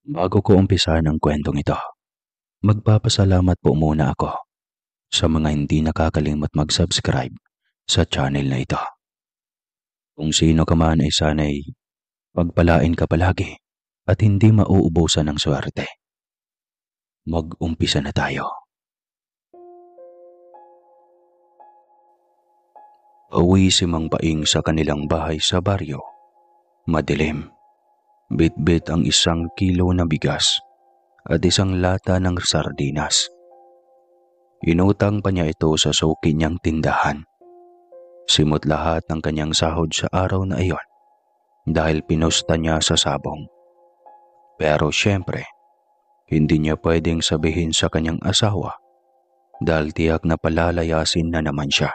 Bago ko umpisahan ang kwentong ito, magpapasalamat po muna ako sa mga hindi nakakalimot mag-subscribe sa channel na ito. Kung sino ka man ay sana'y pagpalain ka palagi at hindi mauubusan ng swerte. Mag-umpisa na tayo. Pauwi si Mang Paing sa kanilang bahay sa baryo. Madilim. Bit-bit ang 1 kilo na bigas at 1 lata ng sardinas. Inutang pa niya ito sa suki niyang tindahan. Simot lahat ng kanyang sahod sa araw na iyon dahil pinusta niya sa sabong. Pero syempre, hindi niya pwedeng sabihin sa kanyang asawa dahil tiyak na palalayasin na naman siya.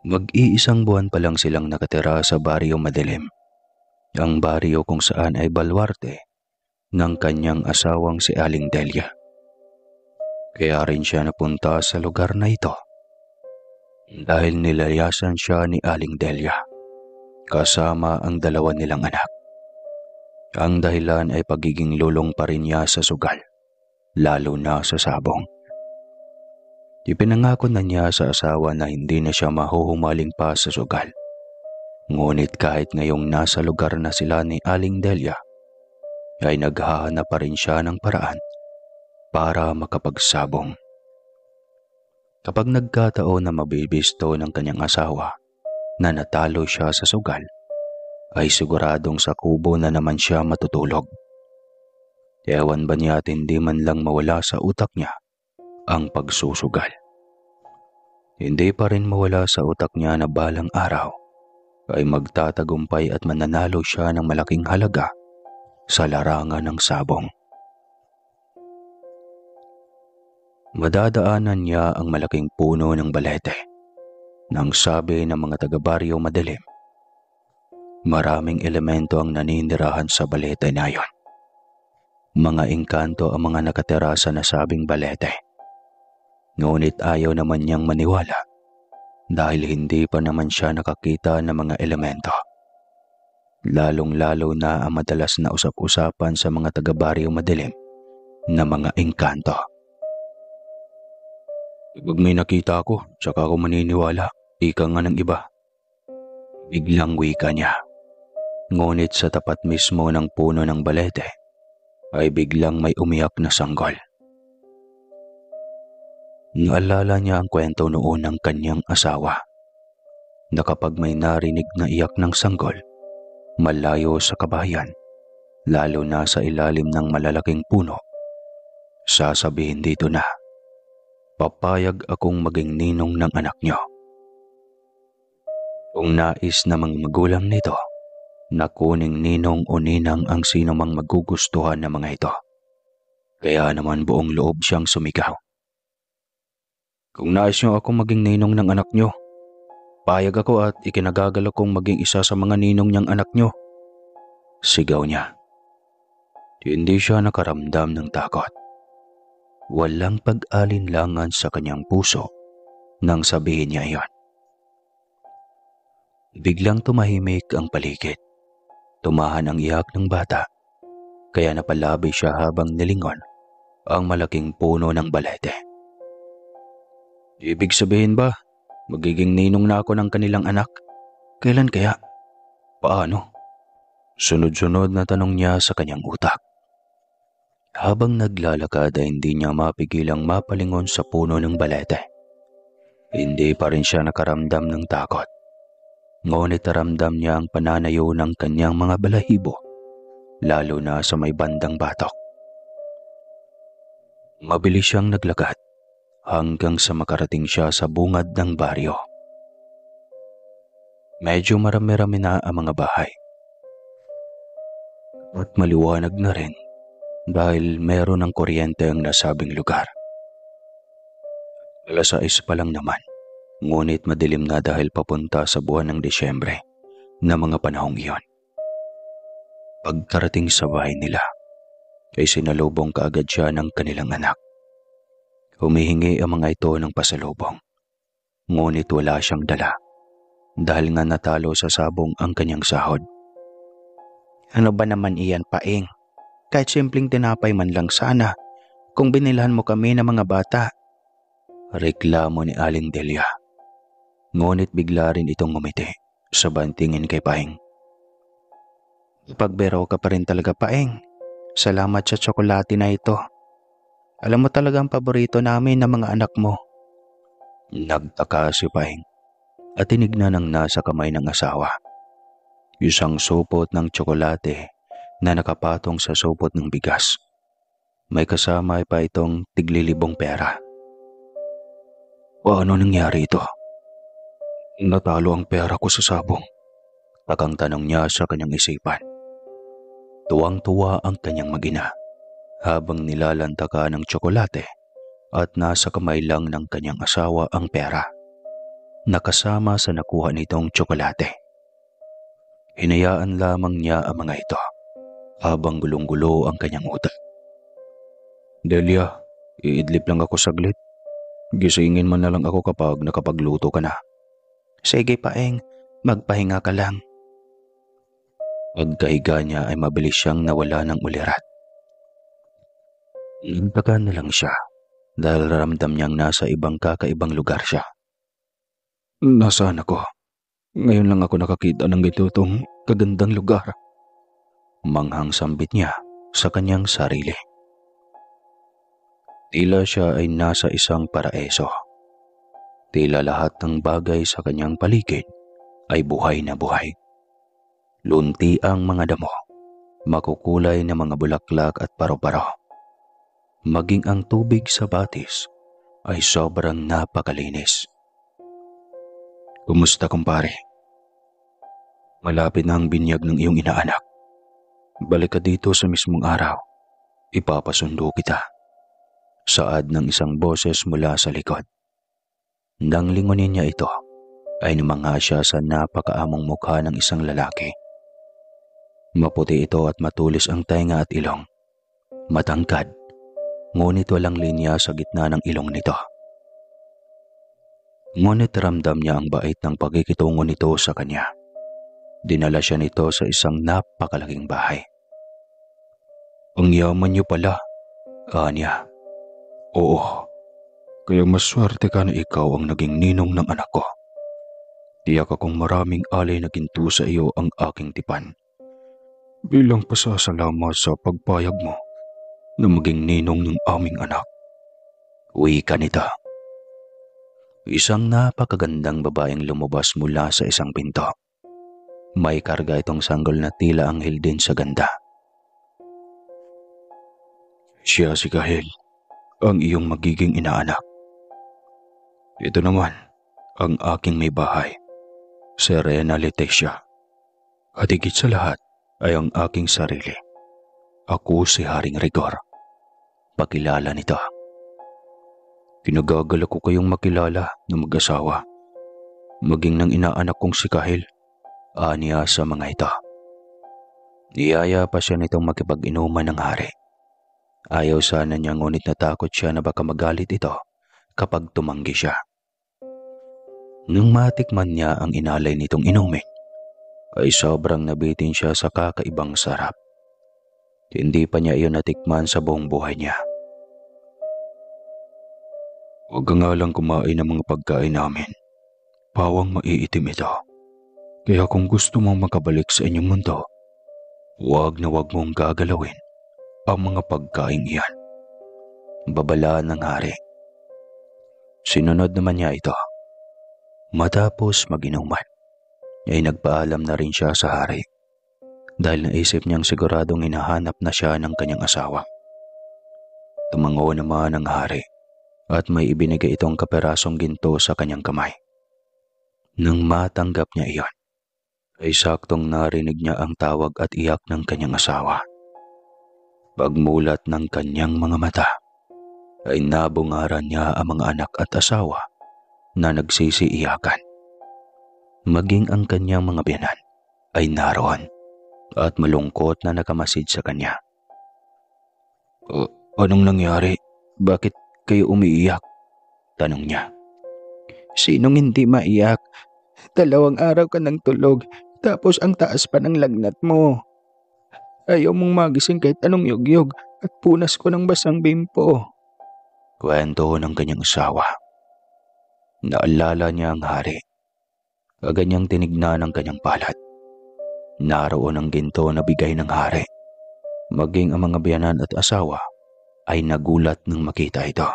Mag-iisang buwan pa lang silang nakatira sa baryo Madilim. Ang baryo kung saan ay balwarte ng kanyang asawang si Aling Delia. Kaya rin siya napunta sa lugar na ito dahil nilayasan siya ni Aling Delia kasama ang 2 nilang anak. Ang dahilan ay pagiging lulong pa rin niya sa sugal, lalo na sa sabong. Ipinangako na niya sa asawa na hindi na siya mahuhumaling pa sa sugal. Ngunit kahit ngayong nasa lugar na sila ni Aling Delia, ay naghahanap pa rin siya ng paraan para makapagsabong. Kapag nagkataon na mabibisto ng kanyang asawa na natalo siya sa sugal, ay siguradong sa kubo na naman siya matutulog. Ewan ba niya at hindi man lang mawala sa utak niya ang pagsusugal. Hindi pa rin mawala sa utak niya na balang araw ay magtatagumpay at mananalo siya ng malaking halaga sa larangan ng sabong. Madadaanan niya ang malaking puno ng balete. Nang sabi ng mga taga-baryo Madilim, maraming elemento ang naninirahan sa balete na iyon. Mga engkanto ang mga nakatira sa nasabing balete. Ngunit ayaw naman niyang maniwala dahil hindi pa naman siya nakakita ng mga elemento. Lalong-lalo na ang madalas na usap-usapan sa mga taga-baryo Madilim na mga engkanto. Pag may nakita ako, tsaka ako maniniwala, ika nga ng iba. Biglang wika niya. Ngunit sa tapat mismo ng puno ng balete, ay biglang may umiyak na sanggol. Naalala niya ang kwento noon ng kanyang asawa na kapag may narinig na iyak ng sanggol malayo sa kabahayan, lalo na sa ilalim ng malalaking puno, sasabihin dito na, papayag akong maging ninong ng anak niyo. Kung nais na mga magulang nito na kuning ninong o ninang ang sino mang magugustuhan ng mga ito, kaya naman buong loob siyang sumigaw. Kung nais niyo akong maging ninong ng anak niyo, payag ako at ikinagagalak kong maging isa sa mga ninong niyang anak niyo. Sigaw niya. Hindi siya nakaramdam ng takot. Walang pag-alinlangan sa kanyang puso nang sabihin niya iyon. Biglang tumahimik ang paligid. Tumahan ang iyak ng bata, kaya napalabi siya habang nilingon ang malaking puno ng balete. Ibig sabihin ba, magiging ninong na ako ng kanilang anak? Kailan kaya? Paano? Sunod-sunod na tanong niya sa kanyang utak. Habang naglalakad ay hindi niya mapigilang mapalingon sa puno ng balete. Hindi pa rin siya nakaramdam ng takot. Ngunit naramdam niya ang pananayo ng kanyang mga balahibo, lalo na sa may bandang batok. Mabilis siyang naglakad hanggang sa makarating siya sa bungad ng baryo. Medyo marami-rami na ang mga bahay. At maliwanag na rin dahil meron ng kuryente ang nasabing lugar. 6:00 pa lang naman, ngunit madilim na dahil papunta sa buwan ng Disyembre na mga panahong iyon. Pagkarating sa bahay nila, ay sinalubong kaagad siya ng kanilang anak. Humihingi ang mga ito ng pasalubong, ngunit wala siyang dala dahil nga natalo sa sabong ang kanyang sahod. Ano ba naman iyan, Paing? Kahit simpleng tinapay man lang sana kung binilhan mo kami ng mga bata. Reklamo ni Aling Delia. Ngunit bigla rin itong ngumiti sa bantingin kay Paeng. Pagbero ka pa rin talaga, Paeng. Salamat sa tsokolate na ito. Alam mo talagang paborito namin ng mga anak mo. Nagtaka si Paeng at tinignan ang nasa kamay ng asawa. Isang supot ng tsokolate na nakapatong sa supot ng bigas. May kasama pa itong tiglilibong pera. Paano nangyari ito? Natalo ang pera ko sa sabong. Takang tanong niya sa kanyang isipan. Tuwang-tuwa ang kanyang mag-ina habang nilalantaka ng tsokolate at nasa kamay lang ng kanyang asawa ang pera. Nakasama sa nakuha nitong tsokolate. Hinayaan lamang niya ang mga ito habang gulong-gulo ang kanyang utak. Delia, iidlip lang ako saglit. Gisingin man na lang ako kapag nakapagluto ka na. Sige, Paeng, magpahinga ka lang. Pagkahiga niya ay mabilis siyang nawala ng ulirat. Nagtaka na lang siya dahil ramdam niyang nasa ibang kakaibang lugar siya. Nasaan ako? Ngayon lang ako nakakita ng ganitong kagandang lugar. Manghang sambit niya sa kanyang sarili. Tila siya ay nasa isang paraeso. Tila lahat ng bagay sa kanyang paligid ay buhay na buhay. Lunti ang mga damo, makukulay na mga bulaklak at paro-paro. Maging ang tubig sa batis ay sobrang napakalinis. Kumusta, kumpare? Malapit na ang binyag ng iyong inaanak. Balik ka dito sa mismong araw. Ipapasundo kita. Saad ng isang boses mula sa likod. Nang lingunin niya ito, ay namangha siya sa napakaamong mukha ng isang lalaki. Maputi ito at matulis ang tenga at ilong. Matangkad, ngunit walang linya sa gitna ng ilong nito. Ngunit ramdam niya ang bait ng pagkikitungo nito sa kanya. Dinala siya nito sa isang napakalaking bahay. Ang yaman niyo pala, Anya. Oo, kaya maswerte ka na ikaw ang naging ninong ng anak ko. Tiyak akong maraming alay na ginto sa iyo ang aking tipan. Bilang pasasalamat sa pagpayag mo na maging ninong ng aming anak. Uwi ka nito. Isang napakagandang babaeng lumabas mula sa isang pinto. May karga itong sanggol na tila anghel din sa ganda. Siya si Kahel, ang iyong magiging inaanak. Ito naman, ang aking may bahay, Serena Leticia. At higit sa lahat ay ang aking sarili. Ako si Haring Rigor. Pakilala nito. Kinagagalak ko kayong makilala na mag-asawa. Maging ng inaanak kong si Kahel, aniya sa mga ito. Niyaya pa siya nitong makipag-inuman ng hari. Ayaw sana niya ngunit natakot siya na baka magalit ito kapag tumanggi siya. Nung matikman niya ang inalay nitong inumin, ay sobrang nabitin siya sa kakaibang sarap. Hindi pa niya iyon natikman sa buong buhay niya. Huwag ka nga lang kumain ng mga pagkain namin. Pawang maiitim ito. Kaya kung gusto mong makabalik sa inyong mundo, huwag na huwag mong gagalawin ang mga pagkain iyan. Babalaan ng hari. Sinunod naman niya ito. Matapos mag-inuman, ay nagpaalam na rin siya sa hari dahil naisip niyang siguradong hinahanap na siya ng kanyang asawa. Tumango naman ang hari at may ibinigay itong kaperasong ginto sa kanyang kamay. Nang matanggap niya iyon, ay saktong narinig niya ang tawag at iyak ng kanyang asawa. Pagmulat ng kanyang mga mata, ay nabungaran niya ang mga anak at asawa na nagsisiiyakan. Maging ang kanyang mga biyanan ay naroon at malungkot na nakamasid sa kanya. Anong nangyari? Bakit kayo umiiyak? Tanong niya. Sinong hindi maiyak? 2 araw ka ng tulog, tapos ang taas pa ng lagnat mo. Ayaw mong magising kahit anong yugyog at punas ko ng basang bimpo. Kwento ng kanyang asawa. Naalala niya ang hari. Agad niyang tinignan ang kanyang palad. Naroon ang ginto na bigay ng hari. Maging ang mga biyanan at asawa ay nagulat nang makita ito.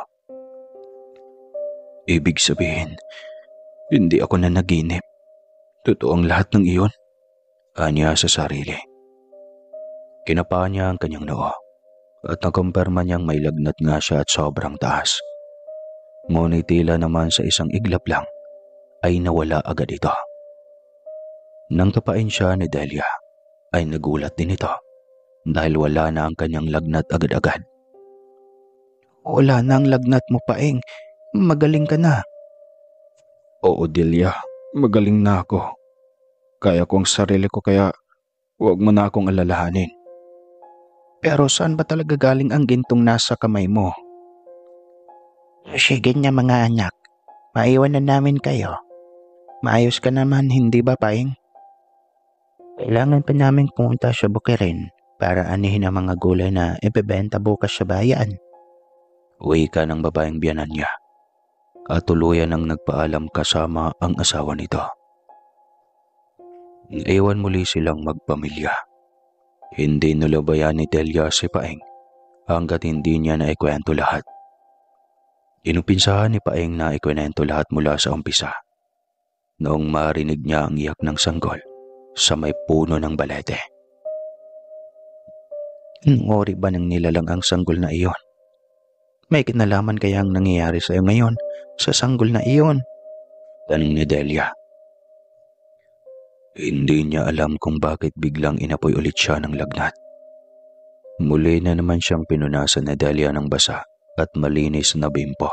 Ibig sabihin, hindi ako nanaginip. Totoo ang lahat ng iyon, anya sa sarili. Kinapa niya ang kanyang noo at nakumpirma niyang may lagnat nga siya at sobrang taas. Ngunit tila naman sa isang iglap lang ay nawala agad ito. Nang tapain siya ni Delia ay nagulat din ito dahil wala na ang kanyang lagnat agad-agad. Wala na ang lagnat mo, Paeng. Magaling ka na. Oo, Delia. Magaling na ako. Kaya ko ang sarili ko kaya huwag mo na akong alalahanin. Pero saan ba talaga galing ang gintong nasa kamay mo? Sige niya mga anak. Maiwan na namin kayo. Maayos ka naman, hindi ba, Paeng? Kailangan pa namin pumunta sa bukirin para anihin ang mga gulay na ibebenta bukas sa bayan. Wika ng babaeng biyanan niya at tuluyan ang nagpaalam kasama ang asawa nito. Naiwan muli silang magpamilya. Hindi nulabayan ni Delia si Paeng hanggat hindi niya naikwento lahat. Inupinsahan ni Paeng na ikwento lahat mula sa umpisa. Noong marinig niya ang iyak ng sanggol sa may puno ng balete. Anong ori ba ng nilalang ang sanggol na iyon? May kinalaman kaya ang nangyayari sa iyo ngayon sa sanggol na iyon? Tanong ni Delia. Hindi niya alam kung bakit biglang inapoy ulit siya ng lagnat. Muli na naman siyang pinunasan ni Delia ng basa at malinis na bimpo.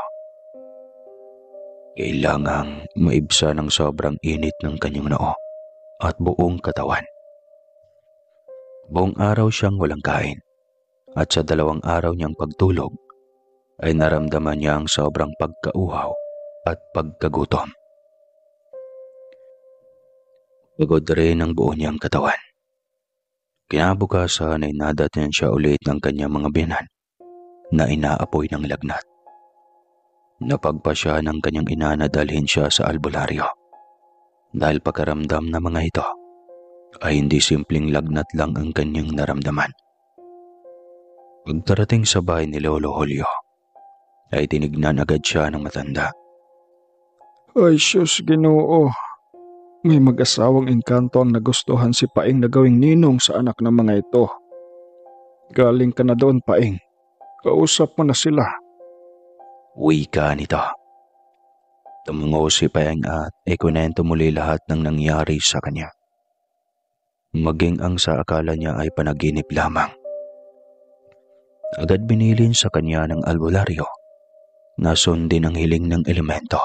Kailangang maibsa ng sobrang init ng kanyang noo at buong katawan. Buong araw siyang walang kain at sa 2 araw niyang pagtulog ay naramdaman niya ang sobrang pagkauhaw at pagkagutom. Pagod rin ang buo niyang katawan. Kinabukasan ay nadatan siya ulit ng kanyang mga biyanan na inaapoy ng lagnat. Napagpa siya ng kanyang ina na dalhin siya sa albularyo dahil pagkaramdam ng mga ito ay hindi simpleng lagnat lang ang kanyang naramdaman. Pagkarating sa bahay ni Lolo Julio ay tinignan agad siya ng matanda. Ay, Diyos, Ginoo. May mag-asawang engkanto ang nagustuhan si Paeng na gawing ninong sa anak ng mga ito. Galing ka na doon, Paeng. Kausap mo na sila. Wika nito. Tumungo si Paeng at ikunento muli lahat ng nangyari sa kanya. Maging ang sa akala niya ay panaginip lamang. Agad binilin sa kanya ng albularyo na sundin ang hiling ng elemento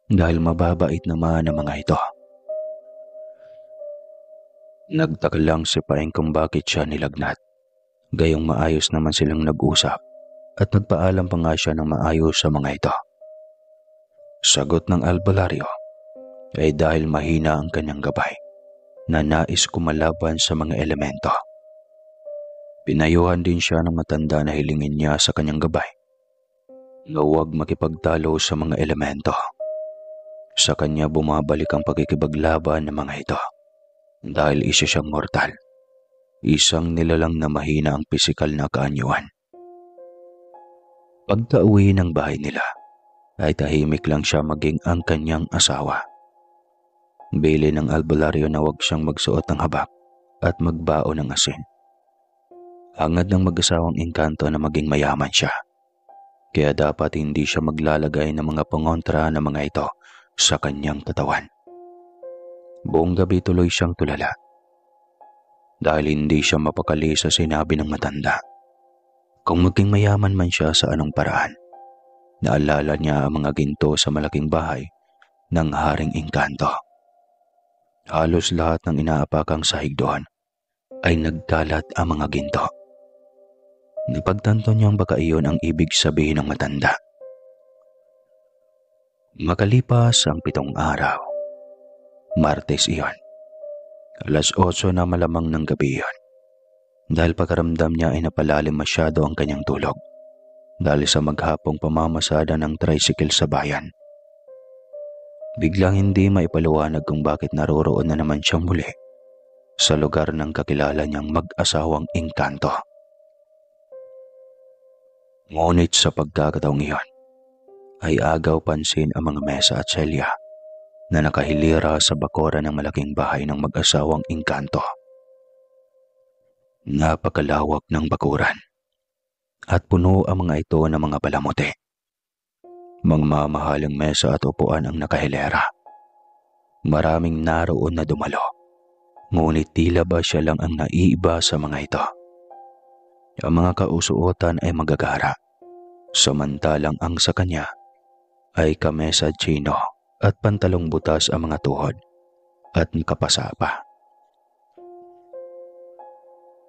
dahil mababait naman ang mga ito. Nagtaka lang si Paeng kung bakit siya nilagnat. Gayong maayos naman silang nag-usap at nagpaalam pa nga siya ng maayos sa mga ito. Sagot ng albularyo ay dahil mahina ang kanyang gabay na nais kumalaban sa mga elemento. Pinayuhan din siya ng matanda na hilingin niya sa kanyang gabay na huwag makipagtalo sa mga elemento. Sa kanya bumabalik ang pagkikipaglaban ng mga ito dahil isa siyang mortal. Isang nilalang na mahina ang pisikal na kaanyuan. Pagka-uwi ng bahay nila ay tahimik lang siya maging ang kanyang asawa. Bili ng albularyo na huwag siyang magsuot ng habak at magbao ng asin. Hangad ng mag-asawang engkanto na maging mayaman siya. Kaya dapat hindi siya maglalagay ng mga pangontra ng mga ito sa kanyang katawan. Buong gabi tuloy siyang tulala dahil hindi siya mapakali sa sinabi ng matanda. Kung maging mayaman man siya sa anong paraan, naalala niya ang mga ginto sa malaking bahay ng Haring Engkanto. Halos lahat ng inaapakang sahig doon ay nagkalat ang mga ginto. Napagtanto niyang baka iyon ang ibig sabihin ng matanda. Makalipas ang 7 araw. Martes iyon. 8:00 na malamang ng gabi iyon. dahil pagkaramdam niya ay napalalim masyado ang kanyang tulog dahil sa maghapong pamamasada ng tricycle sa bayan. Biglang hindi maipaliwanag kung bakit naroroon na naman siyang muli sa lugar ng kakilala niyang mag-asawang engkanto. Ngunit sa pagkakataong iyon ay agaw pansin ang mga mesa at selya na nakahilira sa bakura ng malaking bahay ng mag-asawang engkanto. Napakalawak ng bakuran at puno ang mga ito ng mga palamuti. Mamahaling mesa at upuan ang nakahilera. Maraming naroon na dumalo, ngunit tila ba siya lang ang naiiba sa mga ito. Ang mga kausuotan ay magagara, samantalang ang sa kanya ay kamesa chino at pantalong butas ang mga tuhod at nakapasa pa.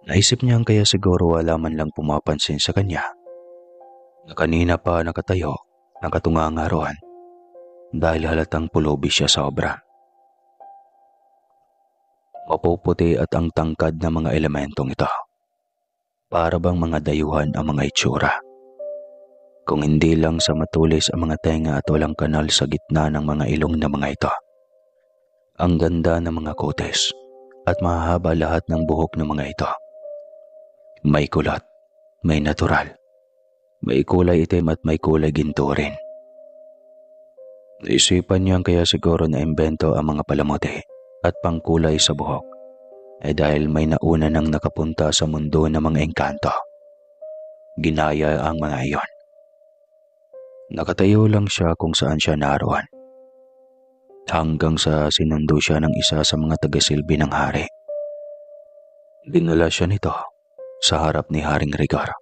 Naisip niyang kaya siguro wala man lang pumapansin sa kanya na kanina pa nakatayo, nakatunganga roon dahil halatang pulubi siya sobra. Mapuputi at ang tangkad ng mga elementong ito. Para bang mga dayuhan ang mga itsura. Kung hindi lang sa matulis ang mga tenga at walang kanal sa gitna ng mga ilong ng mga ito. Ang ganda ng mga kotes at mahahaba lahat ng buhok ng mga ito. May kulot, may natural, may kulay itim at may kulay ginto rin. Naisipan niyang kaya siguro na imbento ang mga palamuti at pangkulay sa buhok dahil may nauna nang nakapunta sa mundo ng mga engkanto. Ginaya ang mga iyon. Nakatayo lang siya kung saan siya naroon hanggang sa sinundo siya ng isa sa mga tagasilbi ng hari. Dinala siya nito sa harap ni Haring Rigar.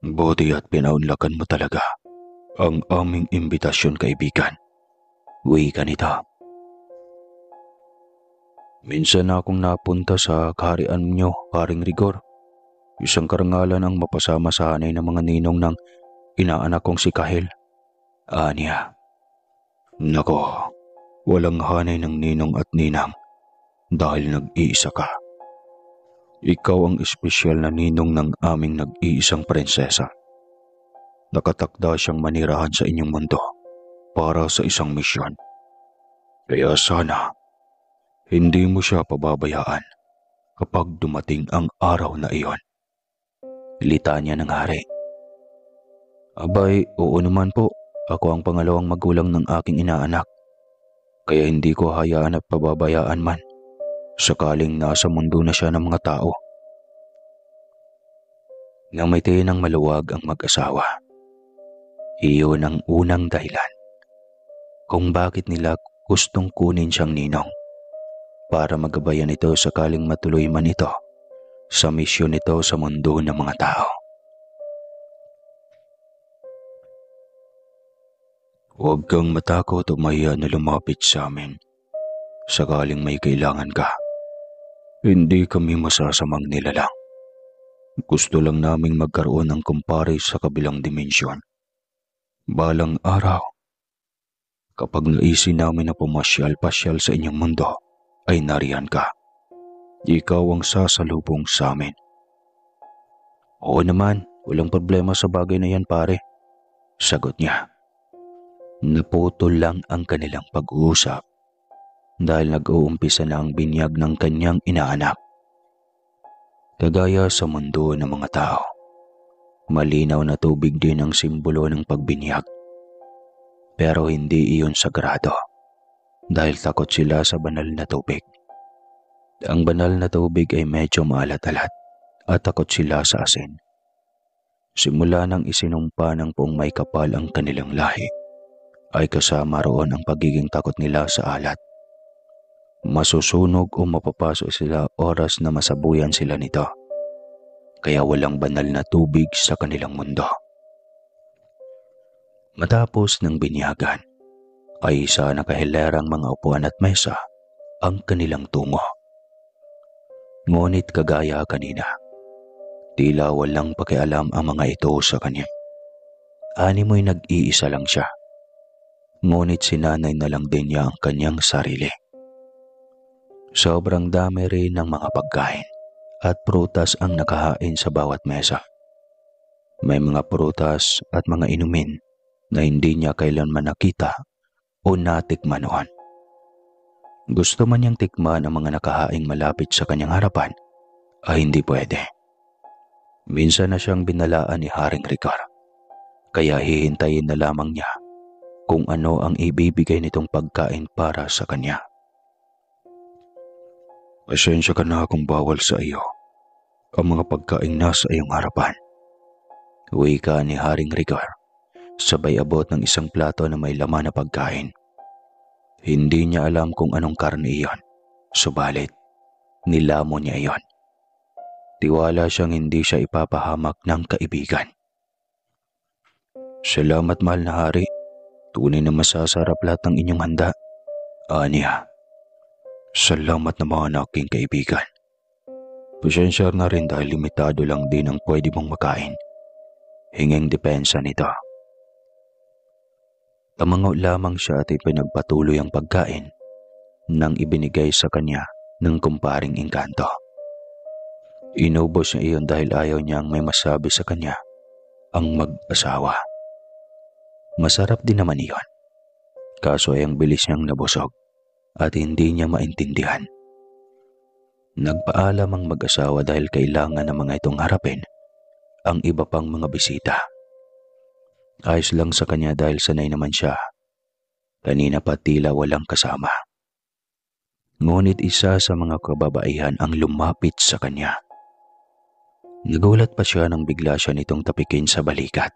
Buti at pinaunlakan mo talaga ang aming imbitasyon, kaibigan. Wika nito. Minsan na akong napunta sa kaharian niyo, Haring Rigor. Isang karangalan ang mapasama sa hanay ng mga ninong ng inaanak kong si Kahil. Anya. Nako, walang hanay ng ninong at ninang dahil nag-iisa ka. Ikaw ang espesyal na ninong ng aming nag-iisang prinsesa. Nakatakda siyang manirahan sa inyong mundo para sa isang misyon. Kaya sana, hindi mo siya pababayaan kapag dumating ang araw na iyon. Litanya ng hari. Abay, oo naman po. Ako ang pangalawang magulang ng aking inaanak. Kaya hindi ko hayaan at pababayaan man sakaling nasa mundo na siya ng mga tao. Ngumiti ng maluwag ang mag-asawa. Iyon ang unang dahilan kung bakit nila gustong kunin siyang ninong para magabayan ito sakaling matuloy man ito sa misyon nito sa mundo ng mga tao. Huwag kang matakot o mahiya na lumapit sa amin sakaling may kailangan ka. Hindi kami masasamang nilalang. Gusto lang naming magkaroon ng kumpare sa kabilang dimensyon. Balang araw, kapag naisin namin na pumasyal-pasyal sa inyong mundo, ay nariyan ka. Ikaw ang sasalubong sa amin. Oo naman, walang problema sa bagay na yan, pare. Sagot niya. Naputol lang ang kanilang pag-uusap dahil nag-uumpisa na ang binyag ng kanyang inaanak. Kagaya sa mundo ng mga tao, malinaw na tubig din ang simbolo ng pagbinyag. Pero hindi iyon sagrado dahil takot sila sa banal na tubig. Ang banal na tubig ay medyo maalat-alat at takot sila sa asin. Simula nang isinumpa ng buong may kapal ang kanilang lahi, ay kasama roon ang pagiging takot nila sa alat. Masusunog o mapapasok sila oras na masabuyan sila nito. Kaya walang banal na tubig sa kanilang mundo. Matapos ng binyagan, ay isa nakahilerang mga upuan at mesa ang kanilang tungo. Ngunit kagaya kanina, tila walang pakialam ang mga ito sa kanya. Animoy nag-iisa lang siya. Ngunit sinanay na lang din niya ang kanyang sarili. Sobrang dami rin ng mga pagkain at prutas ang nakahain sa bawat mesa. May mga prutas at mga inumin na hindi niya kailanman nakita o natikman noon. Gusto man niyang tikman ang mga nakahaing malapit sa kanyang harapan ay hindi pwede. Minsan na siyang binalaan ni Haring Ricar, kaya hihintayin na lamang niya kung ano ang ibibigay nitong pagkain para sa kanya. Pasensya ka na kung bawal sa iyo ang mga pagkain nasa iyong harapan. Wika ni Haring Ricar, sabay abot ng isang plato na may laman na pagkain. Hindi niya alam kung anong karne iyon, subalit nilamon niya iyon. Tiwala siyang hindi siya ipapahamak ng kaibigan. Salamat mahal na hari, tunay na masasarap lahat ng inyong handa. Aniya. Salamat naman aking kaibigan. Pasensya na rin dahil limitado lang din ang pwede mong makain. Hinging depensa nito. Tamangaw lamang siya at ipinagpatuloy ang pagkain nang ibinigay sa kanya ng kumparing Engkanto. Inubos niya iyon dahil ayaw niyang may masabi sa kanya ang mag-asawa. Masarap din naman iyon, kaso ay ang bilis niyang nabusog at hindi niya maintindihan. Nagpaalam ang mag-asawa dahil kailangan ng mga itong harapin ang iba pang mga bisita. Ayos lang sa kanya dahil sanay naman siya. Kanina pa tila walang kasama. Ngunit isa sa mga kababaihan ang lumapit sa kanya. Nagulat pa siya nang bigla siya nitong tapikin sa balikat.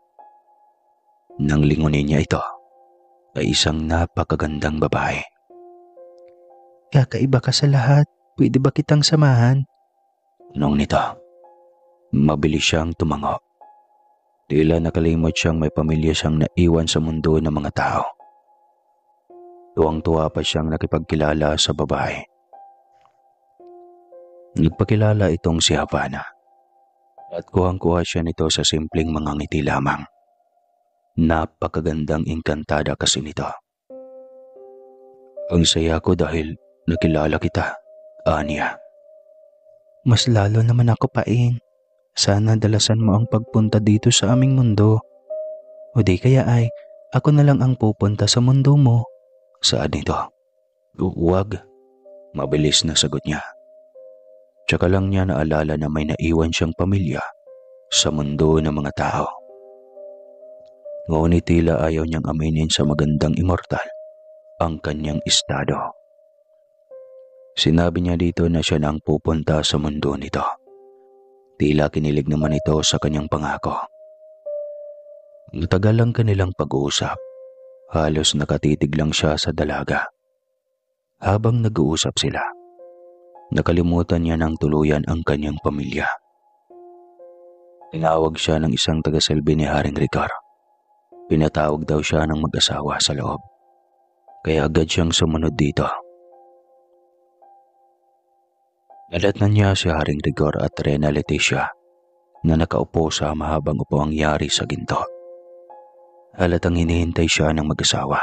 Nang lingunin niya ito, ay isang napakagandang babae. Kakaiba ka sa lahat. Pwede ba kitang samahan? Nung nito, mabilis siyang tumango. Tila nakalimot siyang may pamilya siyang naiwan sa mundo ng mga tao. Tuwang-tuwa pa siyang nakipagkilala sa babae. Nagpakilala itong si Havana at kuhang-kuha siya nito sa simpleng mga ngiti lamang. Napakagandang engkantada kasi nito. Ang saya ko dahil nakilala kita, Anya. Mas lalo naman ako, Paing. Sana dalasan mo ang pagpunta dito sa aming mundo. O di kaya ay ako na lang ang pupunta sa mundo mo. Saan nito? Huwag. Mabilis na sagot niya. Tsaka lang niya naalala na may naiwan siyang pamilya sa mundo ng mga tao. Ngunit tila ayaw niyang aminin sa magandang immortal ang kanyang estado. Sinabi niya dito na siya na ang pupunta sa mundo nito. Tila kinilig naman ito sa kanyang pangako. Matagal lang kanilang pag-uusap. Halos nakatitig lang siya sa dalaga. Habang nag-uusap sila, nakalimutan niya ng tuluyan ang kanyang pamilya. Tinawag siya ng isang taga-silbi ni Haring Ricar. Pinatawag daw siya ng mag-asawa sa loob. Kaya agad siyang sumunod dito. Nadatnan niya si Haring Ricar at Rena Leticia na nakaupo sa mahabang upuang yari sa ginto. Halatang hinihintay siya ng mag-asawa.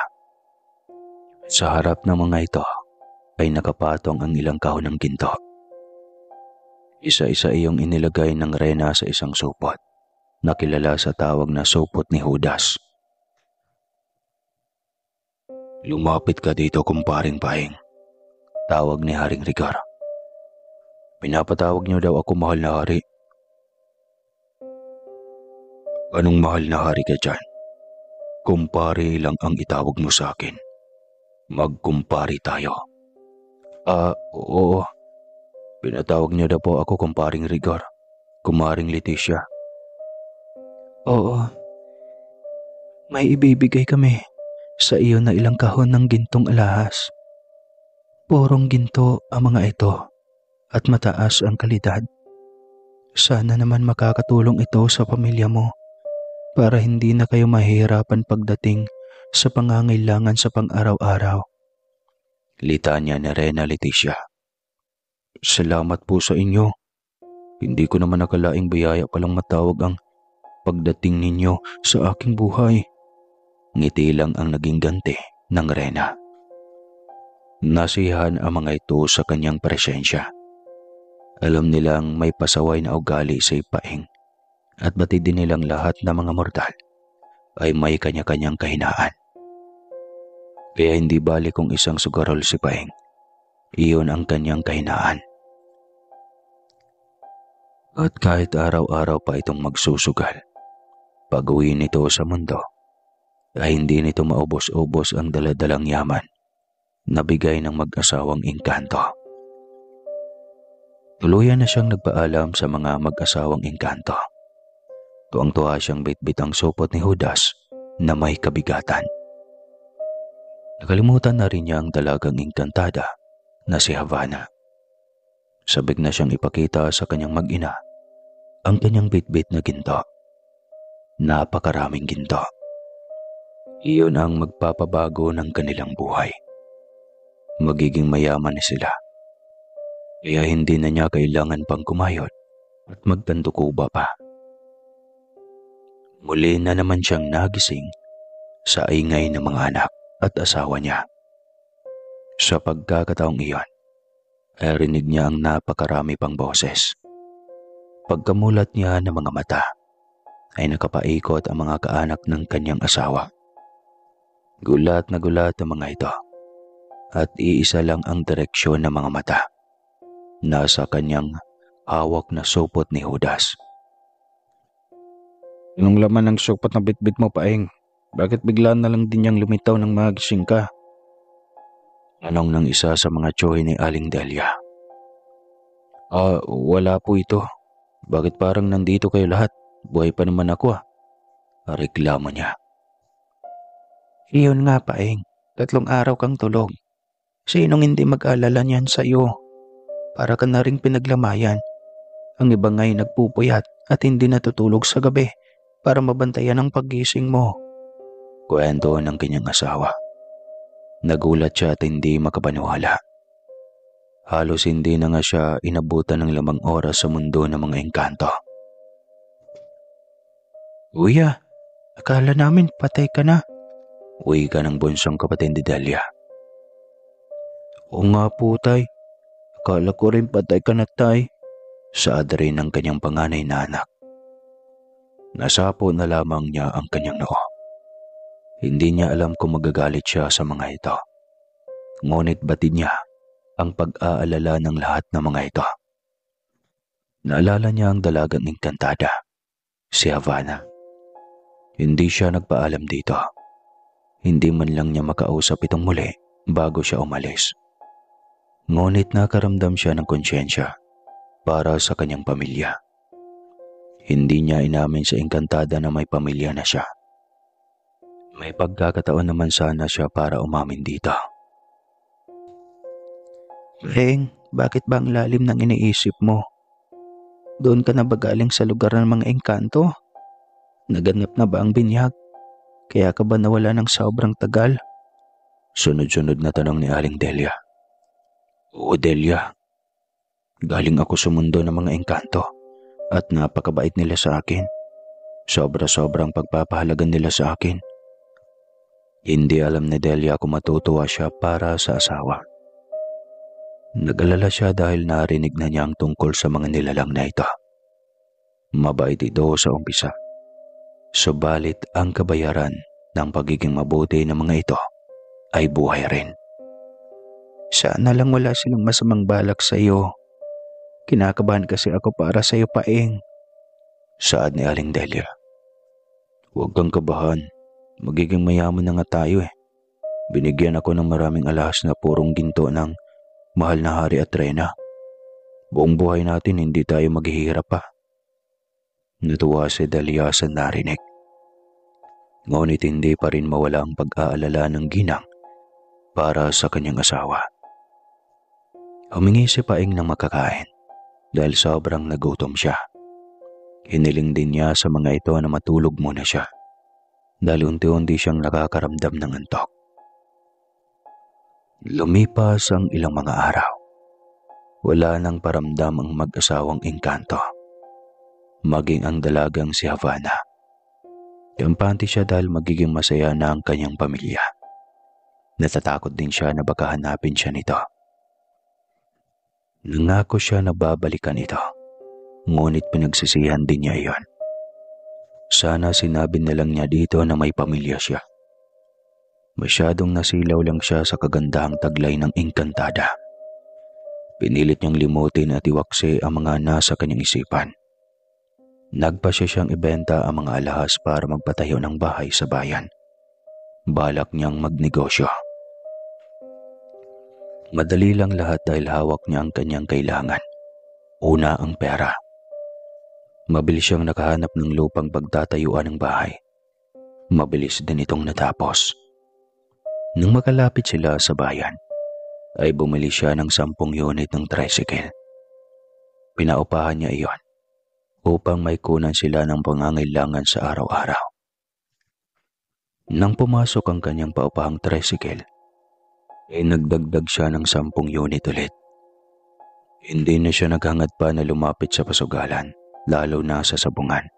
Sa harap ng mga ito ay nakapatong ang ilang kahon ng ginto. Isa-isa iyong inilagay ng Rena sa isang supot na kilala sa tawag na supot ni Judas. Lumapit ka dito, kumparing Paing. Tawag ni Haring Ricar. Pinapatawag niyo daw ako mahal na hari. Anong mahal na hari ka dyan? Kumpare lang ang itawag mo sa akin. Magkumpare tayo. Oo. Pinatawag niyo daw po ako kumparing Rigar. Kumaring Leticia. Oo. May ibibigay kami sa iyo na ilang kahon ng gintong alahas. Purong ginto ang mga ito at mataas ang kalidad. Sana naman makakatulong ito sa pamilya mo para hindi na kayo mahihirapan pagdating sa pangangailangan sa pang-araw-araw. Litanya ni Rena Leticia. Salamat po sa inyo. Hindi ko naman nakalaing biyaya palang matawag ang pagdating ninyo sa aking buhay. Ngiti lang ang naging ganti ng Rena. Nasiyahan ang mga ito sa kanyang presensya. Alam nilang may pasaway na ugali si Paing at batid din nilang lahat ng mga mortal ay may kanya-kanyang kahinaan. Kaya hindi bali kung isang sugarol si Paing, iyon ang kanyang kahinaan. At kahit araw-araw pa itong magsusugal, pag-uwi nito sa mundo, ay hindi nito maubos-ubos ang daladalang yaman na bigay ng mag-asawang engkanto. Tuluyan na siyang nagpaalam sa mga mag-asawang engkanto. Tuwang-tuwa siyang bitbit ang supot ni Judas na may kabigatan. Nakalimutan na rin niya ang dalagang engkantada na si Havana. Sabik na siyang ipakita sa kanyang mag-ina ang kanyang bitbit na ginto. Napakaraming ginto. Iyon ang magpapabago ng kanilang buhay. Magiging mayaman na sila. Kaya hindi na niya kailangan pang kumayod at magtandukuba pa. Muli na naman siyang nagising sa ingay ng mga anak at asawa niya. Sa pagkakataong iyon, ay rinig niya ang napakarami pang boses. Pagkamulat niya ng mga mata, ay nakapaikot ang mga kaanak ng kanyang asawa. Gulat na gulat ang mga ito, at iisa lang ang direksyon ng mga mata. Nasa kanyang hawak na supot ni Judas. Anong laman ng supot na bitbit mo, Paing? Bakit bigla na lang din niyang lumitaw ng magising ka? Tanong ng isa sa mga tsohe ni Aling Delia. Wala po ito. Bakit parang nandito kayo lahat? Buhay pa naman ako ah. Reklamo niya. Iyon nga, Paing. 3 araw kang tulog. Sinong hindi mag-alala niyan sa iyo? Para ka na ring pinaglamayan. Ang iba nga'y nagpupuyat at hindi natutulog sa gabi para mabantayan ang paggising mo. Kwento ng kanyang asawa. Nagulat siya at hindi makapaniwala. Halos hindi na nga siya inabutan ng 5 oras sa mundo ng mga engkanto. Kuya, akala namin patay ka na. Uwi ka ng bunsong kapatid ni Delia. Oo nga po, tay. Akala ko rin patay ka na, tay. Saad rin ng kanyang panganay na anak. Nasapo na lamang niya ang kanyang noo. Hindi niya alam kung magagalit siya sa mga ito. Ngunit batid niya ang pag-aalala ng lahat ng mga ito. Naalala niya ang dalagang engkantada, si Havana. Hindi siya nagpaalam dito. Hindi man lang niya makausap itong muli bago siya umalis. Ngunit nakaramdam siya ng konsyensya para sa kanyang pamilya. Hindi niya inamin sa engkantada na may pamilya na siya. May pagkakataon naman sana siya para umamin dito. Paing, bakit ba ang lalim ng iniisip mo? Doon ka na ba galing sa lugar ng mga engkanto? Naganap na ba ang binyag? Kaya ka ba nawala ng sobrang tagal? Sunod-sunod na tanong ni Aling Delia. Oo, Delia. Galing ako sa mundo ng mga engkanto at napakabait nila sa akin. Sobra-sobrang pagpapahalaga nila sa akin. Hindi alam ni Delia kung matutuwa siya para sa asawa. Nag-alala siya dahil narinig na niya ang tungkol sa mga nilalang na ito. Mabait ito sa umpisa. Subalit ang kabayaran ng pagiging mabuti ng mga ito ay buhay rin. Sana lang wala silang masamang balak sa iyo. Kinakabahan kasi ako para sa iyo, Paing. Saad ni Aling Delia. Huwag kang kabahan. Magiging mayaman na nga tayo eh. Binigyan ako ng maraming alahas na purong ginto ng mahal na hari at reyna. Buong buhay natin hindi tayo maghihirap pa. Natuwa si Delia sa narinig. Ngunit hindi pa rin mawala ang pag-aalala ng ginang para sa kanyang asawa. Humingi si Paing ng makakain dahil sobrang nagutom siya. Hiniling din niya sa mga ito na matulog muna siya dahil unti-unti siyang nakakaramdam ng antok. Lumipas ang ilang mga araw. Wala nang paramdam ang mag-asawang engkanto. Maging ang dalagang si Havana. Kampante siya dahil magiging masaya na ang kanyang pamilya. Natatakot din siya na baka hanapin siya nito. Nangako siya na babalikan ito, ngunit pinagsisihan din niya iyon. Sana sinabi na lang niya dito na may pamilya siya. Masyadong nasilaw lang siya sa kagandahang taglay ng Engkantada. Pinilit niyang limutin at iwaksi ang mga nasa kanyang isipan. Nagpasya siyang ibenta ang mga alahas para magpatayo ng bahay sa bayan. Balak niyang magnegosyo. Madali lang lahat dahil hawak niya ang kanyang kailangan. Una ang pera. Mabilis siyang nakahanap ng lupang pagtatayuan ng bahay. Mabilis din itong natapos. Nang makalapit sila sa bayan, ay bumili siya ng 10 unit ng tricycle. Pinaupahan niya iyon upang may kunan sila ng pangangailangan sa araw-araw. Nang pumasok ang kanyang paupahang tricycle, ay nagdagdag siya ng 10 unit ulit. Hindi na siya naghangad pa na lumapit sa pasugalan, lalo na sa sabungan.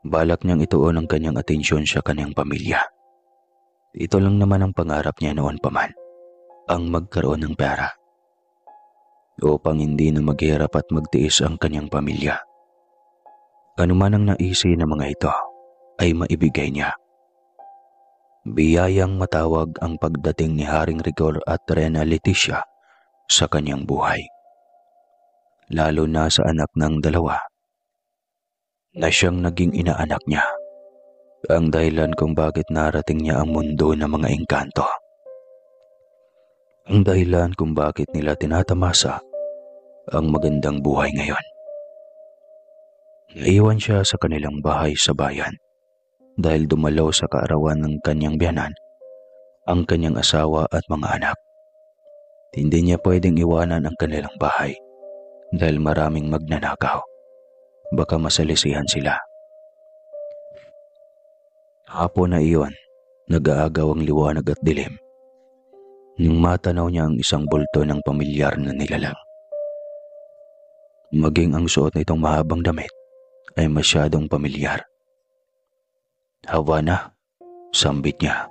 Balak niyang ituon ang kanyang atensyon sa kanyang pamilya. Ito lang naman ang pangarap niya noon pa man, ang magkaroon ng pera. Upang hindi na maghirap at magtiis ang kanyang pamilya. Ano man ang naisi ng mga ito, ay maibigay niya. Biyayang matawag ang pagdating ni Haring Rigor at Rena Leticia sa kanyang buhay. Lalo na sa anak ng dalawa, na siyang naging inaanak niya. Ang dahilan kung bakit narating niya ang mundo ng mga engkanto. Ang dahilan kung bakit nila tinatamasa ang magandang buhay ngayon. Naiwan siya sa kanilang bahay sa bayan dahil dumalaw sa kaarawan ng kanyang biyanan ang kanyang asawa at mga anak. Hindi niya pwedeng iwanan ang kanilang bahay dahil maraming magnanakaw. Baka masalisihan sila. Hapon na iyon, nag-aagaw ang liwanag at dilim. Nang matanaw niya ang isang bulto ng pamilyar na nilalang. Maging ang suot nitong mahabang damit ay masyadong pamilyar. Havana, sambit niya.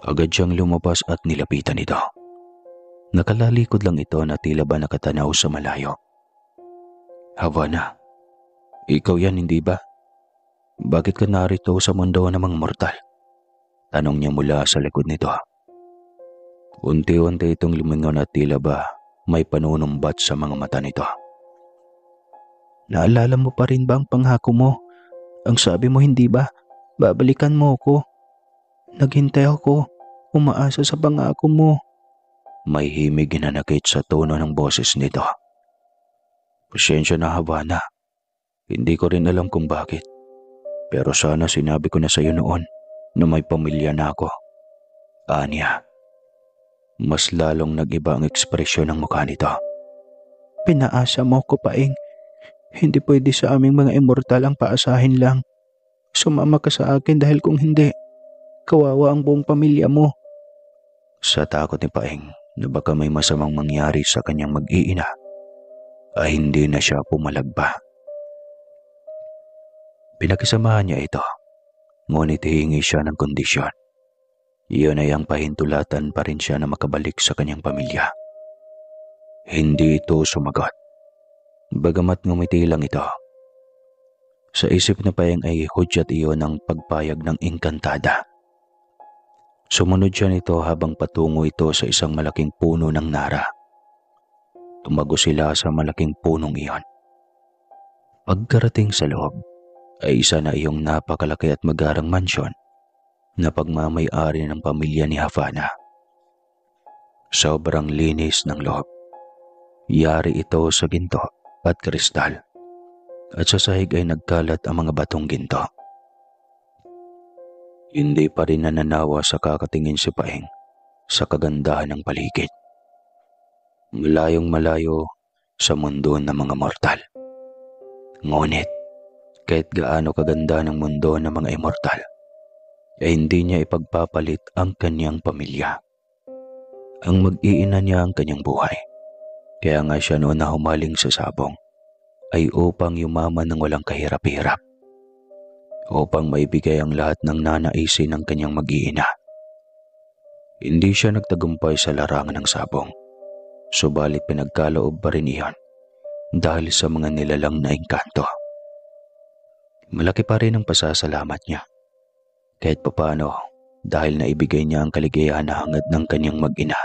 Agad siyang lumabas at nilapitan ito. Nakalalikod lang ito na tila ba nakatanaw sa malayo. Havana, ikaw yan hindi ba? Bakit ka narito sa mundo ng mga mortal? Tanong niya mula sa likod nito. Unti-unti itong lumingon at tila ba may panunumbat sa mga mata nito. Naalala mo pa rin ba ang pangako mo? Ang sabi mo hindi ba? Babalikan mo ako. Naghintay ako. Umaasa sa pangako mo. May himig ginanakit sa tono ng boses nito. Pasensya na, Havana. Hindi ko rin alam kung bakit. Pero sana sinabi ko na sa iyo noon na may pamilya na ako. Anya. Mas lalong nag-iba ang ekspresyon ng mukha nito. Pinaasa mo ko, Paing. Hindi pwede sa aming mga immortal ang paasahin lang. Sumama ka sa akin dahil kung hindi, kawawa ang buong pamilya mo. Sa takot ni Paing na baka may masamang mangyari sa kanyang mag-iina, ay hindi na siya pumalagpa. Pinakisamahan niya ito, ngunit hihingi siya ng kondisyon. Iyon ay ang pahintulatan pa rin siya na makabalik sa kanyang pamilya. Hindi ito sumagot. Bagamat ngumiti lang ito. Sa isip na Paing ay hudyat iyon ng pagpayag ng Engkantada. Sumunod siya nito habang patungo ito sa isang malaking puno ng nara. Tumago sila sa malaking punong iyon. Pagkarating sa loob, ay isa na iyong napakalaki at magarang mansyon na pagmamay-ari ng pamilya ni Havana. Sobrang linis ng loob. Yari ito sa ginto at kristal, at sa sahig ay nagkalat ang mga batong ginto. Hindi pa rin nananawa sa kakatingin si Paing sa kagandahan ng paligid. Malayong malayo sa mundo ng mga mortal. Ngunit, kahit gaano kaganda ng mundo ng mga immortal, ay hindi niya ipagpapalit ang kanyang pamilya. Ang mag-iina niya ang kanyang buhay. Kaya nga siya noon na humaling sa sabong ay upang yumaman ng walang kahirap-hirap. Upang maibigay ang lahat ng nanaisin ng kanyang mag-iina. Hindi siya nagtagumpay sa larangan ng sabong. Subalit pinagkaloob pa rin iyon dahil sa mga nilalang na engkanto. Malaki pa rin ang pasasalamat niya. Kahit papano dahil naibigay niya ang kaligayahan na hangad ng kanyang mag-ina.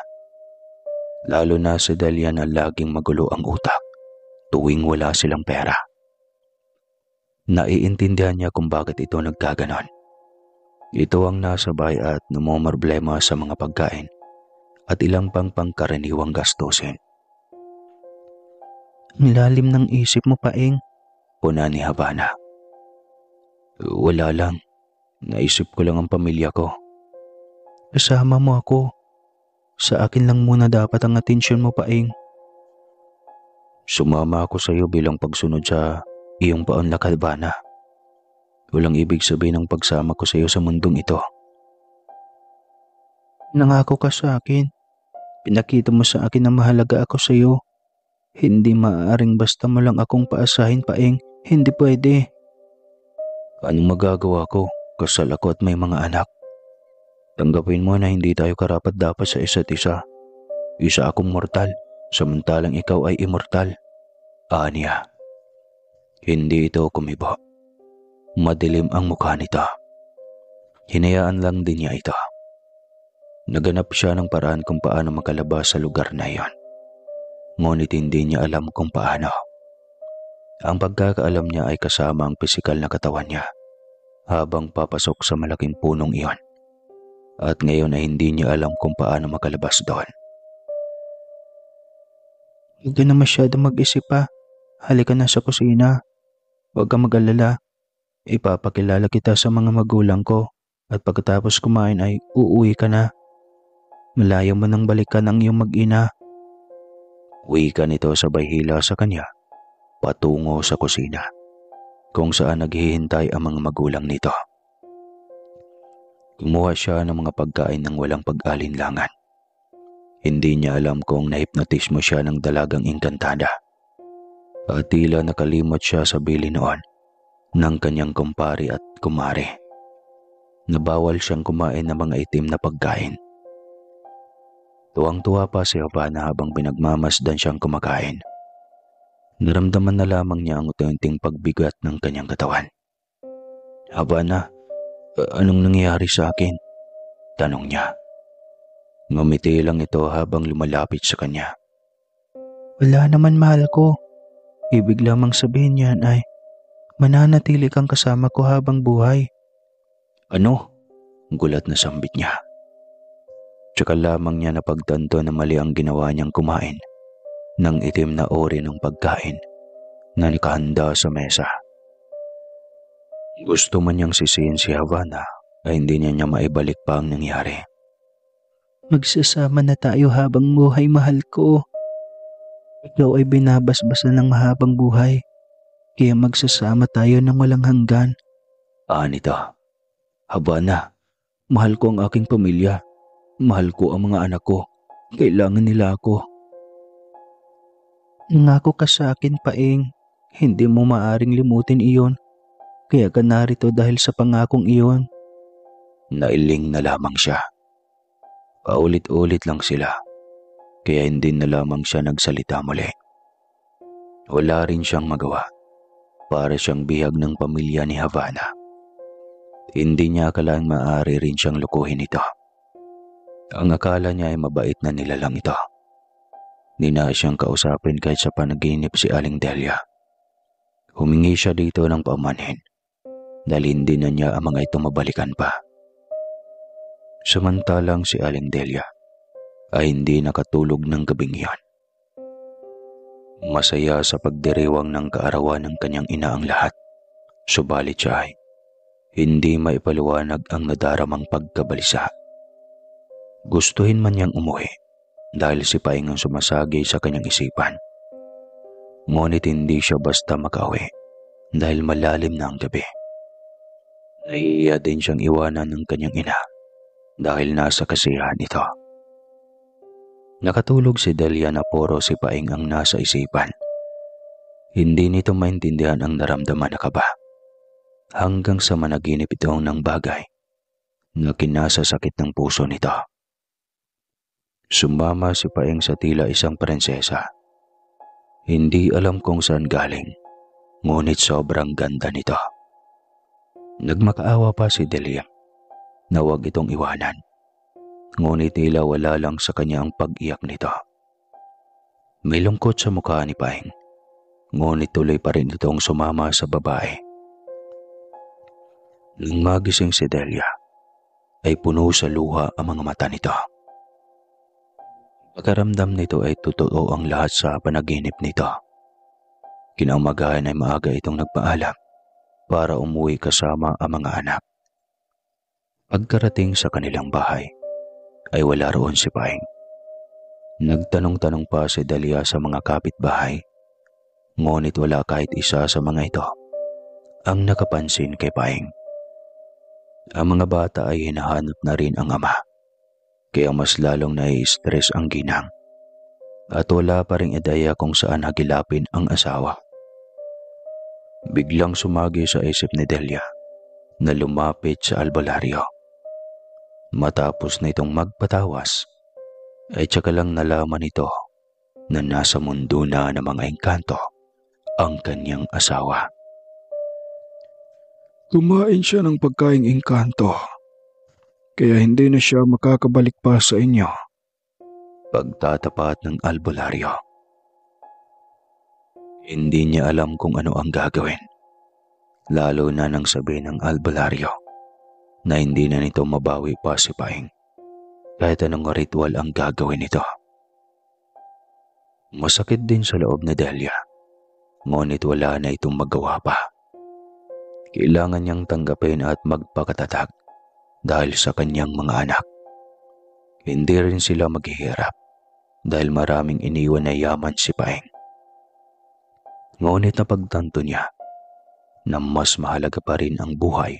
Lalo na si Delia na laging magulo ang utak tuwing wala silang pera. Naiintindihan niya kung bakit ito nagkaganon. Ito ang nasabay at namomroblema sa mga pagkain at ilang pang pangkaraniwang gastusin. Ang lalim ng isip mo, Paeng. Puna ni Havana. Wala lang. Naisip ko lang ang pamilya ko. Kasama mo ako. Sa akin lang muna dapat ang atensyon mo, Paeng. Sumama ako sa iyo bilang pagsunod sa iyong paunlak, Havana. Walang ibig sabihin ng pagsama ko sa iyo sa mundong ito. Nangako ka sa akin. Pinakita mo sa akin na mahalaga ako sa iyo. Hindi maaaring basta mo lang akong paasahin, Paeng. Hindi pwede. Anong magagawa ko? Kasal ako at may mga anak. Tanggapin mo na hindi tayo karapat-dapat sa isa't isa. Isa akong mortal, samantalang ikaw ay immortal. Aniya. Hindi ito kumibo. Madilim ang mukha nito. Hinayaan lang din niya ito. Naganap siya ng paraan kung paano makalabas sa lugar na iyon. Ngunit hindi niya alam kung paano. Ang pagkakaalam niya ay kasama ang pisikal na katawan niya habang papasok sa malaking punong iyon. At ngayon ay hindi niya alam kung paano makalabas doon. Huwag ka na masyado mag-isip pa. Halika na sa kusina. Huwag ka mag-alala. Ipapakilala kita sa mga magulang ko at pagkatapos kumain ay uuwi ka na. Malayo mo nang balikan ang iyong mag-ina. Wika nito sabay hila sa kanya patungo sa kusina kung saan naghihintay ang mga magulang nito. Kumuha siya ng mga pagkain ng walang pag-alinlangan. Hindi niya alam kung nahipnotismo siya ng dalagang engkantada at tila nakalimot siya sa bili noon ng kanyang kumpari at kumari na bawal siyang kumain ng mga itim na pagkain. Tuwang-tuwa pa si Havana habang pinagmamasdan siyang kumakain. Naramdaman na lamang niya ang unti-unting pagbigat ng kanyang katawan. Havana, anong nangyayari sa akin? Tanong niya. Ngumiti lang ito habang lumalapit sa kanya. Wala naman, mahal ko. Ibig lamang sabihin niyan ay mananatili kang kasama ko habang buhay. Ano? Gulat na sambit niya. Tsaka lamang niya napagtanto na mali ang ginawa niyang kumain ng itim na ori ng pagkain na nakahanda sa mesa. Gusto man niyang sisihin si Havana ay hindi niya maibalik pa ang nangyari. Magsasama na tayo habang buhay, mahal ko. Ikaw ay binabasbasan ng mahabang buhay, kaya magsasama tayo ng walang hanggan. Anita, Havana, mahal ko ang aking pamilya. Mahal ko ang mga anak ko. Kailangan nila ako. Nangako ka sa akin, Paeng. Hindi mo maaring limutin iyon. Kaya ka narito dahil sa pangakong iyon. Nailing na lamang siya. Paulit-ulit lang sila. Kaya hindi na lamang siya nagsalita muli. Wala rin siyang magawa. Para siyang bihag ng pamilya ni Havana. Hindi niya akalaan maaari rin siyang lukuhin ito. Ang akala niya ay mabait na nilalang ito. Ninais siyang kausapin kahit sa panaginip si Aling Delia. Humingi siya dito ng paumanhin dahil hindi na niya ang mga ito mabalikan pa. Samantalang si Aling Delia ay hindi nakatulog ng gabing iyon. Masaya sa pagdiriwang ng kaarawan ng kanyang ina ang lahat. Subalit siya ay hindi maipaliwanag ang nadaramang pagkabalisa. Gustuhin man niyang umuwi dahil si Paeng ang sumasagi sa kanyang isipan. Ngunit hindi siya basta makauwi dahil malalim na ang gabi. Nahihiya din siyang iwanan ng kanyang ina dahil nasa kasiyahan ito. Nakatulog si Delia na puro si Paeng ang nasa isipan. Hindi nito maintindihan ang naramdaman na kaba hanggang sa managinip ito ng bagay na kinasasakit ng puso nito. Sumama si Paeng sa tila isang prinsesa. Hindi alam kung saan galing, ngunit sobrang ganda nito. Nagmakaawa pa si Delia na huwag itong iwanan, ngunit tila wala lang sa kanya ang pag-iyak nito. May lungkot sa mukha ni Paeng, ngunit tuloy pa rin itong sumama sa babae. Nang magising si Delia, ay puno sa luha ang mga mata nito. Pagkaramdam nito ay totoo ang lahat sa panaginip nito. Kinaumagahan ay maaga itong nagpaalam para umuwi kasama ang mga anak. Pagkarating sa kanilang bahay, ay wala roon si Paeng. Nagtanong-tanong pa si Delia sa mga kapitbahay, ngunit wala kahit isa sa mga ito ang nakapansin kay Paeng. Ang mga bata ay hinahanap na rin ang ama, kaya mas lalong nai-stress ang ginang at wala pa ring ideya kung saan hagilapin ang asawa. Biglang sumagi sa isip ni Delia na lumapit sa albularyo. Matapos na itong magpatawas, ay tsaka lang nalaman ito na nasa mundo na ng mga engkanto ang kanyang asawa. Kumain siya ng pagkaing engkanto, kaya hindi na siya makakabalik pa sa inyo. Pagtatapat ng albularyo. Hindi niya alam kung ano ang gagawin, lalo na nang sabihin ng albularyo na hindi na nito mabawi pa si Paeng kahit anong ritual ang gagawin nito. Masakit din sa loob ni Delia, ngunit wala na itong magawa pa. Kailangan niyang tanggapin at magpakatatag dahil sa kanyang mga anak. Hindi rin sila maghihirap dahil maraming iniwan na yaman si Paeng. Ngunit napagtanto niya na mas mahalaga pa rin ang buhay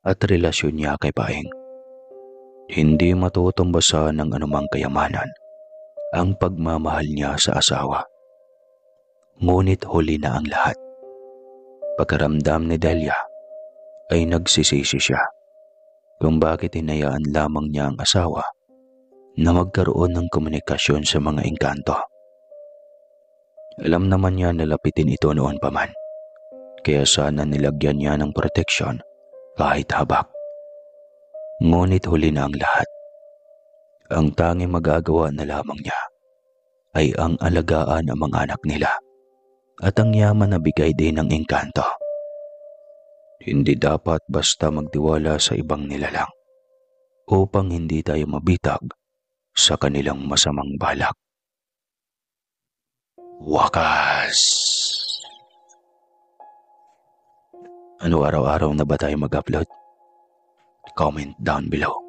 at relasyon niya kay Paeng. Hindi matutumbasan ng anumang kayamanan ang pagmamahal niya sa asawa. Ngunit huli na ang lahat. Pagkaramdam ni Delia ay nagsisisi siya kung bakit hinayaan lamang niya ang asawa na magkaroon ng komunikasyon sa mga engkanto. Alam naman niya na lapitin ito noon pa man, kaya sana nilagyan niya ng proteksyon kahit habak. Ngunit huli na ang lahat. Ang tanging magagawa na lamang niya ay ang alagaan ang mga anak nila at ang yaman na bigay din ng engkanto. Hindi dapat basta magtiwala sa ibang nilalang upang hindi tayo mabitag sa kanilang masamang balak. Wakas! Ano araw-araw na ba tayo mag-upload? Comment down below.